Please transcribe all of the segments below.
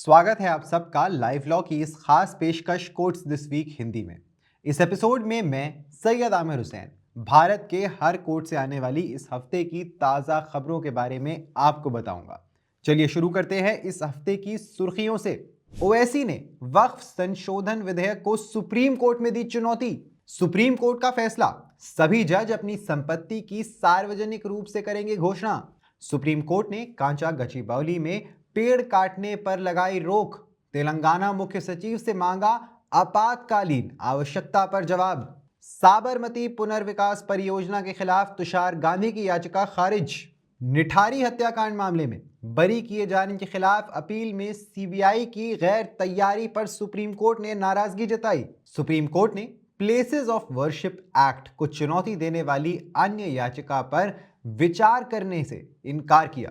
स्वागत है आप सबका लाइव लॉ की इस खास पेशकश कोट्स दिस वीक हिंदी में। इस एपिसोड में मैं सैयद आमिर हुसैन भारत के हर कोर्ट से आने वाली इस हफ्ते की ताज़ा खबरों के बारे में आपको बताऊंगा। चलिए शुरू करते हैं इस हफ्ते की सुर्खियों से। ओवैसी ने वक्फ संशोधन विधेयक को सुप्रीम कोर्ट में दी चुनौती। सुप्रीम कोर्ट का फैसला, सभी जज अपनी संपत्ति की सार्वजनिक रूप से करेंगे घोषणा। सुप्रीम कोर्ट ने कांचा गचीबौली में पेड़ काटने पर लगाई रोक। तेलंगाना मुख्य सचिव से मांगा आपातकालीन आवश्यकता पर जवाब। साबरमती पुनर्विकास परियोजना के खिलाफ तुषार गांधी की याचिका खारिज। निठारी हत्याकांड मामले में बरी किए जाने के खिलाफ अपील में सीबीआई की गैर तैयारी पर सुप्रीम कोर्ट ने नाराजगी जताई। सुप्रीम कोर्ट ने प्लेसेस ऑफ वर्शिप एक्ट को चुनौती देने वाली अन्य याचिका पर विचार करने से इनकार किया।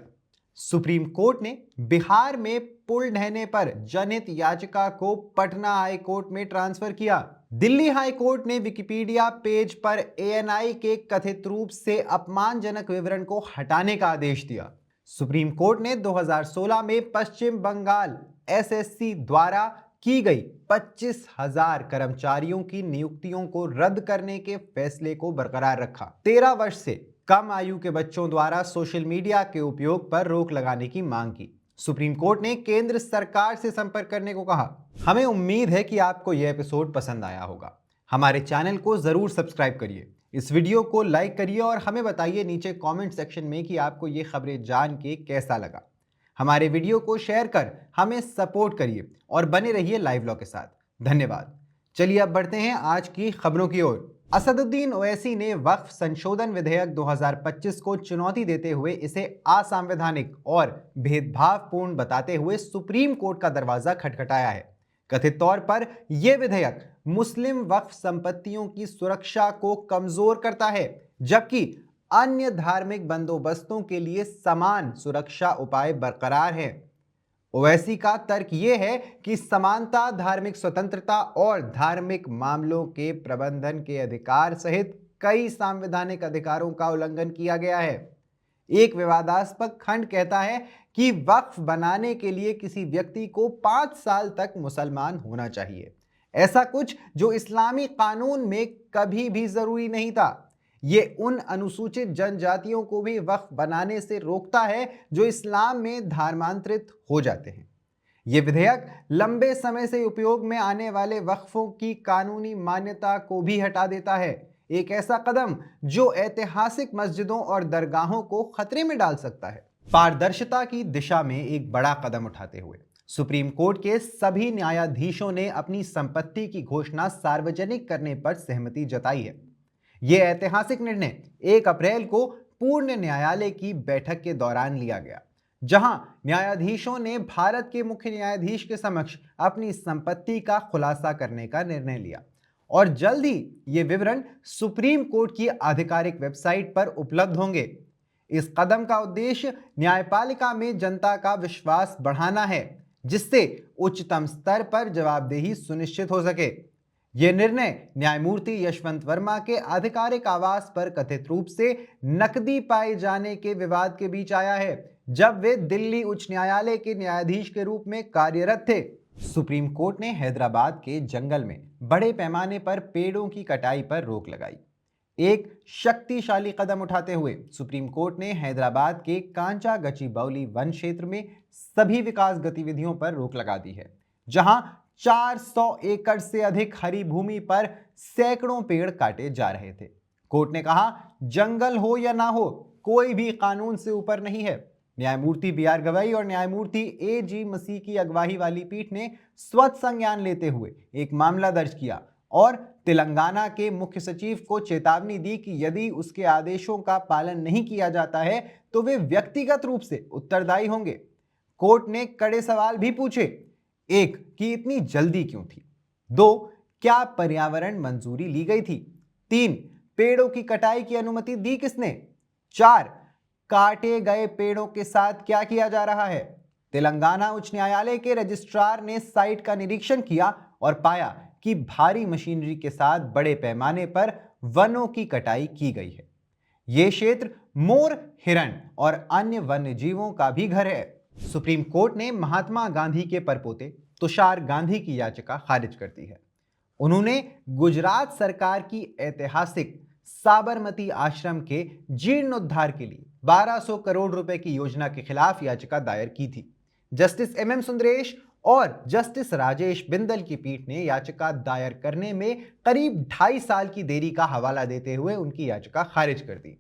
सुप्रीम कोर्ट ने बिहार में पुल ढहने पर जनहित याचिका को पटना हाई कोर्ट में ट्रांसफर किया। दिल्ली हाई कोर्ट ने विकिपीडिया पेज पर एएनआई के कथित रूप से अपमानजनक विवरण को हटाने का आदेश दिया। सुप्रीम कोर्ट ने 2016 में पश्चिम बंगाल एसएससी द्वारा की गई 25,000 कर्मचारियों की नियुक्तियों को रद्द करने के फैसले को बरकरार रखा। 13 वर्ष से कम आयु के बच्चों द्वारा सोशल मीडिया के उपयोग पर रोक लगाने की मांग की। सुप्रीम कोर्ट ने केंद्र सरकार से संपर्क करने को कहा। हमें उम्मीद है कि आपको यह एपिसोड पसंद आया होगा। हमारे चैनल को जरूर सब्सक्राइब करिए, इस वीडियो को लाइक करिए और हमें बताइए नीचे कमेंट सेक्शन में कि आपको ये खबरें जान के कैसा लगा। हमारे वीडियो को शेयर कर हमें सपोर्ट करिए और बने रहिए लाइव लॉ के साथ। धन्यवाद। चलिए अब बढ़ते हैं आज की खबरों की ओर। असदुद्दीन ओवैसी ने वक्फ संशोधन विधेयक 2025 को चुनौती देते हुए इसे असंवैधानिक और भेदभावपूर्ण बताते हुए सुप्रीम कोर्ट का दरवाजा खटखटाया है। कथित तौर पर यह विधेयक मुस्लिम वक्फ संपत्तियों की सुरक्षा को कमजोर करता है, जबकि अन्य धार्मिक बंदोबस्तों के लिए समान सुरक्षा उपाय बरकरार हैं। ओवैसी का तर्क यह है कि समानता, धार्मिक स्वतंत्रता और धार्मिक मामलों के प्रबंधन के अधिकार सहित कई संवैधानिक अधिकारों का उल्लंघन किया गया है। एक विवादास्पद खंड कहता है कि वक्फ बनाने के लिए किसी व्यक्ति को 5 साल तक मुसलमान होना चाहिए, ऐसा कुछ जो इस्लामी कानून में कभी भी जरूरी नहीं था। ये उन अनुसूचित जनजातियों को भी वक्फ बनाने से रोकता है जो इस्लाम में धर्मांतरित हो जाते हैं। ये विधेयक लंबे समय से उपयोग में आने वाले वक्फों की कानूनी मान्यता को भी हटा देता है, एक ऐसा कदम जो ऐतिहासिक मस्जिदों और दरगाहों को खतरे में डाल सकता है। पारदर्शिता की दिशा में एक बड़ा कदम उठाते हुए सुप्रीम कोर्ट के सभी न्यायाधीशों ने अपनी संपत्ति की घोषणा सार्वजनिक करने पर सहमति जताई है। यह ऐतिहासिक निर्णय 1 अप्रैल को पूर्ण न्यायालय की बैठक के दौरान लिया गया, जहां न्यायाधीशों ने भारत के मुख्य न्यायाधीश के समक्ष अपनी संपत्ति का खुलासा करने का निर्णय लिया और जल्द ही ये विवरण सुप्रीम कोर्ट की आधिकारिक वेबसाइट पर उपलब्ध होंगे। इस कदम का उद्देश्य न्यायपालिका में जनता का विश्वास बढ़ाना है, जिससे उच्चतम स्तर पर जवाबदेही सुनिश्चित हो सके। यह निर्णय न्यायमूर्ति यशवंत वर्मा के आधिकारिक आवास पर कथित रूप से नकदी पाए जाने के विवाद के बीच आया है, जब वे दिल्ली उच्च न्यायालय के न्यायाधीश के रूप में कार्यरत थे। सुप्रीम कोर्ट ने हैदराबाद के जंगल में बड़े पैमाने पर पेड़ों की कटाई पर रोक लगाई। एक शक्तिशाली कदम उठाते हुए सुप्रीम कोर्ट ने हैदराबाद के कांचा गचीबौली वन क्षेत्र में सभी विकास गतिविधियों पर रोक लगा दी है, जहां 400 एकड़ से अधिक हरी भूमि पर सैकड़ों पेड़ काटे जा रहे थे। कोर्ट ने कहा, जंगल हो या ना हो, कोई भी कानून से ऊपर नहीं है। न्यायमूर्ति बीआर गवई और न्यायमूर्ति एजी मसीह की अगुवाई वाली पीठ ने स्वतः संज्ञान लेते हुए एक मामला दर्ज किया और तेलंगाना के मुख्य सचिव को चेतावनी दी कि यदि उसके आदेशों का पालन नहीं किया जाता है तो वे व्यक्तिगत रूप से उत्तरदायी होंगे। कोर्ट ने कड़े सवाल भी पूछे। 1, कि इतनी जल्दी क्यों थी? 2, क्या पर्यावरण मंजूरी ली गई थी? 3, पेड़ों की कटाई की अनुमति दी किसने? 4, काटे गए पेड़ों के साथ क्या किया जा रहा है? तेलंगाना उच्च न्यायालय के रजिस्ट्रार ने साइट का निरीक्षण किया और पाया कि भारी मशीनरी के साथ बड़े पैमाने पर वनों की कटाई की गई है। यह क्षेत्र मोर, हिरण और अन्य वन्य जीवों का भी घर है। सुप्रीम कोर्ट ने महात्मा गांधी के परपोते तुषार गांधी की याचिका खारिज कर दी है। उन्होंने गुजरात सरकार की ऐतिहासिक साबरमती आश्रम के जीर्णोद्धार के लिए 1200 करोड़ रुपए की योजना के खिलाफ याचिका दायर की थी। जस्टिस एम सुंदरेश और जस्टिस राजेश बिंदल की पीठ ने याचिका दायर करने में करीब 2.5 साल की देरी का हवाला देते हुए उनकी याचिका खारिज कर दी।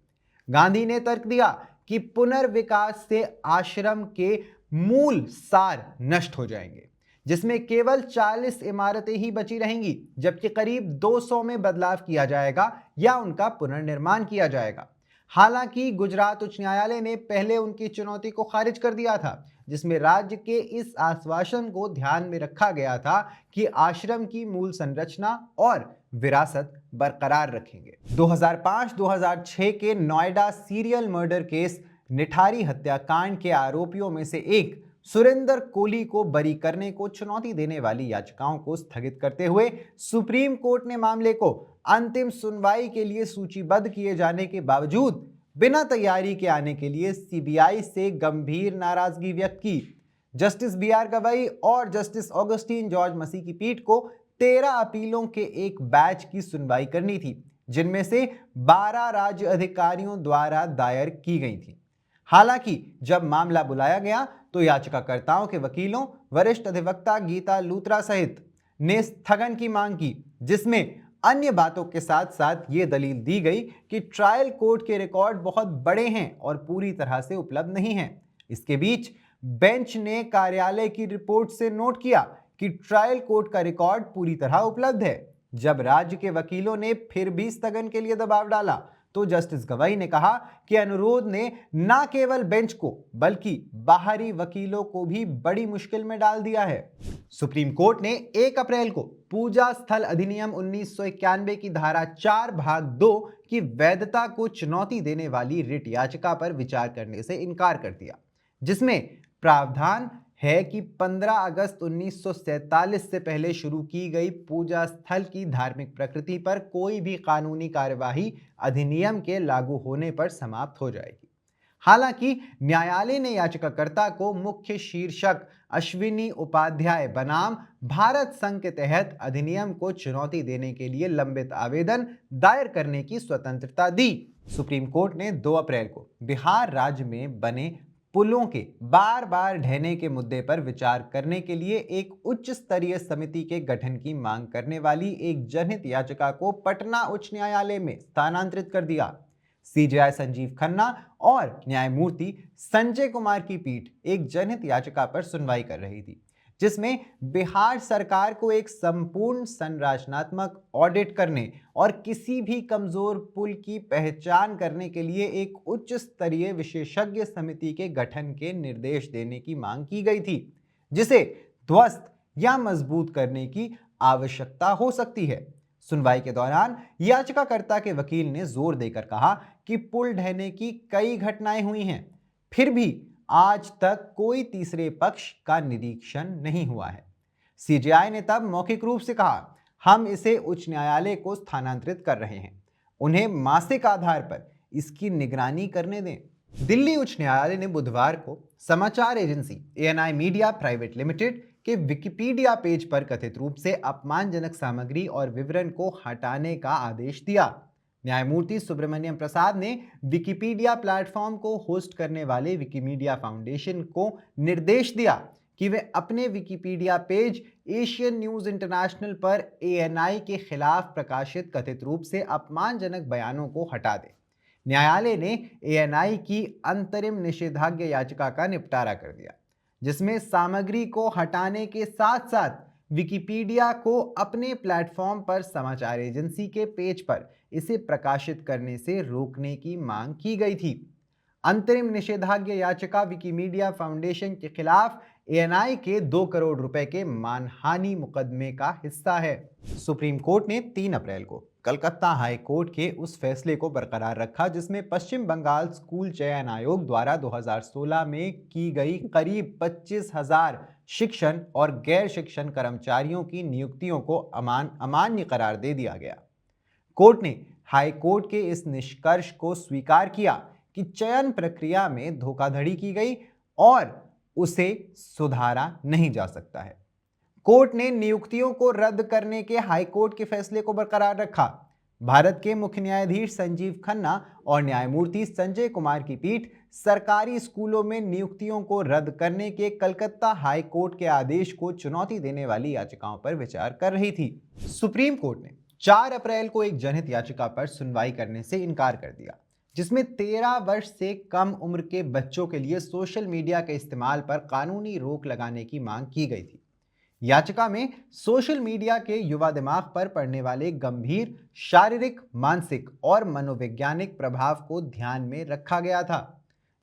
गांधी ने तर्क दिया कि पुनर्विकास से आश्रम के मूल सार नष्ट हो जाएंगे, जिसमें केवल 40 इमारतें ही बची रहेंगी, जबकि करीब 200 में बदलाव किया जाएगा या उनका पुनर्निर्माण किया जाएगा। हालांकि गुजरात उच्च न्यायालय ने पहले उनकी चुनौती को खारिज कर दिया था, जिसमें राज्य के इस आश्वासन को ध्यान में रखा गया था कि आश्रम की मूल संरचना और विरासत बरकरार रखेंगे। 2005-2006 के Noida serial murder case Nithari हत्याकांड के आरोपियों में से एक सुरेंद्र कोली को बरी करने को चुनौती देने वाली याचिकाओं को स्थगित करते हुए सुप्रीम कोर्ट ने मामले को अंतिम सुनवाई के लिए सूचीबद्ध किए जाने के बावजूद बिना तैयारी के आने के लिए सीबीआई से गंभीर नाराजगी व्यक्त की। Justice B R. गवई और जस्टिस ऑगस्टीन जॉर्ज मसी की पीठ को 13 अपीलों के एक बैच की सुनवाई करनी थी, जिनमें से 12 राज्य अधिकारियों द्वारा दायर की गई थी। हालांकि जब मामला बुलाया गया तो याचिकाकर्ताओं के वकीलों वरिष्ठ अधिवक्ता गीता लूथरा सहित ने स्थगन की मांग की, जिसमें अन्य बातों के साथ साथ ये दलील दी गई कि ट्रायल कोर्ट के रिकॉर्ड बहुत बड़े हैं और पूरी तरह से उपलब्ध नहीं हैं। इसके बीच बेंच ने कार्यालय की रिपोर्ट से नोट किया कि ट्रायल कोर्ट का रिकॉर्ड पूरी तरह उपलब्ध है। जब राज्य के वकीलों ने फिर भी स्थगन के लिए दबाव डाला तो जस्टिस गवई ने कहा कि अनुरोध ने न केवल बेंच को बल्कि बाहरी वकीलों को भी बड़ी मुश्किल में डाल दिया है। सुप्रीम कोर्ट ने 1 अप्रैल को पूजा स्थल अधिनियम 1991 की धारा 4 भाग 2 की वैधता को चुनौती देने वाली रिट याचिका पर विचार करने से इनकार कर दिया, जिसमें प्रावधान है कि 15 अगस्त 1947 से पहले शुरू की गई पूजा स्थल की धार्मिक प्रकृति पर कोई भी कानूनी कार्यवाही अधिनियम के लागू होने पर समाप्त हो जाएगी। हालांकि न्यायालय ने याचिकाकर्ता को मुख्य शीर्षक अश्विनी उपाध्याय बनाम भारत संघ के तहत अधिनियम को चुनौती देने के लिए लंबित आवेदन दायर करने की स्वतंत्रता दी। सुप्रीम कोर्ट ने 2 अप्रैल को बिहार राज्य में बने पुलों के बार बार ढहने के मुद्दे पर विचार करने के लिए एक उच्च स्तरीय समिति के गठन की मांग करने वाली एक जनहित याचिका को पटना उच्च न्यायालय में स्थानांतरित कर दिया। सीजेआई संजीव खन्ना और न्यायमूर्ति संजय कुमार की पीठ एक जनहित याचिका पर सुनवाई कर रही थी, जिसमें बिहार सरकार को एक संपूर्ण संरचनात्मक ऑडिट करने और किसी भी कमजोर पुल की पहचान करने के लिए एक उच्च स्तरीय विशेषज्ञ समिति के गठन के निर्देश देने की मांग की गई थी, जिसे ध्वस्त या मजबूत करने की आवश्यकता हो सकती है। सुनवाई के दौरान याचिकाकर्ता के वकील ने जोर देकर कहा कि पुल ढहने की कई घटनाएं हुई हैं, फिर भी आज तक कोई तीसरे पक्ष का निरीक्षण नहीं हुआ है। सीजेआई ने तब मौखिक रूप से कहा, हम इसे उच्च न्यायालय को स्थानांतरित कर रहे हैं, उन्हें मासिक आधार पर इसकी निगरानी करने दें। दिल्ली उच्च न्यायालय ने बुधवार को समाचार agency ANI media private limited के विकिपीडिया पेज पर कथित रूप से अपमानजनक सामग्री और विवरण को हटाने का आदेश दिया। न्यायमूर्ति सुब्रमण्यम प्रसाद ने विकिपीडिया प्लेटफॉर्म को होस्ट करने वाले विकिमीडिया फाउंडेशन को निर्देश दिया कि वे अपने Wikipedia page Asian news international पर एएनआई के खिलाफ प्रकाशित कथित रूप से अपमानजनक बयानों को हटा दें। न्यायालय ने एएनआई की अंतरिम निषेधाज्ञा याचिका का निपटारा कर दिया, जिसमें सामग्री को हटाने के साथ साथ विकिपीडिया को अपने प्लेटफॉर्म पर समाचार एजेंसी के पेज पर इसे प्रकाशित करने से रोकने की मांग की गई थी। अंतरिम निषेधाज्ञा याचिका विकिमीडिया फाउंडेशन के खिलाफ एएनआई के 2 करोड़ रुपए के मानहानि मुकदमे का हिस्सा है। सुप्रीम कोर्ट ने 3 अप्रैल को कलकत्ता हाई कोर्ट के उस फैसले को बरकरार रखा जिसमें पश्चिम बंगाल स्कूल चयन आयोग द्वारा 2016 में की गई करीब 25,000 शिक्षण और गैर शिक्षण कर्मचारियों की नियुक्तियों को अमान्य करार दे दिया गया। कोर्ट ने हाई कोर्ट के इस निष्कर्ष को स्वीकार किया कि चयन प्रक्रिया में धोखाधड़ी की गई और उसे सुधारा नहीं जा सकता है। कोर्ट ने नियुक्तियों को रद्द करने के हाईकोर्ट के फैसले को बरकरार रखा। भारत के मुख्य न्यायाधीश संजीव खन्ना और न्यायमूर्ति संजय कुमार की पीठ सरकारी स्कूलों में नियुक्तियों को रद्द करने के कलकत्ता हाई कोर्ट के आदेश को चुनौती देने वाली याचिकाओं पर विचार कर रही थी। सुप्रीम कोर्ट ने 4 अप्रैल को एक जनहित याचिका पर सुनवाई करने से इनकार कर दिया, जिसमें 13 वर्ष से कम उम्र के बच्चों के लिए सोशल मीडिया के इस्तेमाल पर कानूनी रोक लगाने की मांग की गई थी। याचिका में सोशल मीडिया के युवा दिमाग पर पड़ने वाले गंभीर शारीरिक, मानसिक और मनोवैज्ञानिक प्रभाव को ध्यान में रखा गया था।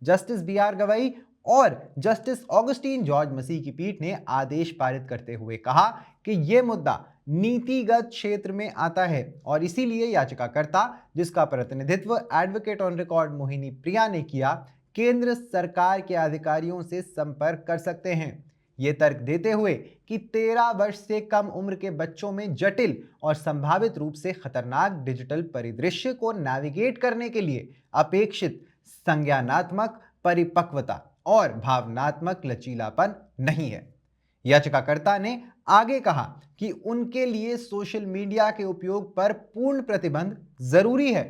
Justice B R. गवई और जस्टिस ऑगस्टीन जॉर्ज मसीह की पीठ ने आदेश पारित करते हुए कहा कि यह मुद्दा नीतिगत क्षेत्र में आता है और इसीलिए याचिकाकर्ता, जिसका प्रतिनिधित्व एडवोकेट ऑन रिकॉर्ड मोहिनी प्रिया ने किया, केंद्र सरकार के अधिकारियों से संपर्क कर सकते हैं। ये तर्क देते हुए कि 13 वर्ष से कम उम्र के बच्चों में जटिल और संभावित रूप से खतरनाक डिजिटल परिदृश्य को नेविगेट करने के लिए अपेक्षित संज्ञानात्मक परिपक्वता और भावनात्मक लचीलापन नहीं है। याचिकाकर्ता ने आगे कहा कि उनके लिए सोशल मीडिया के उपयोग पर पूर्ण प्रतिबंध जरूरी है।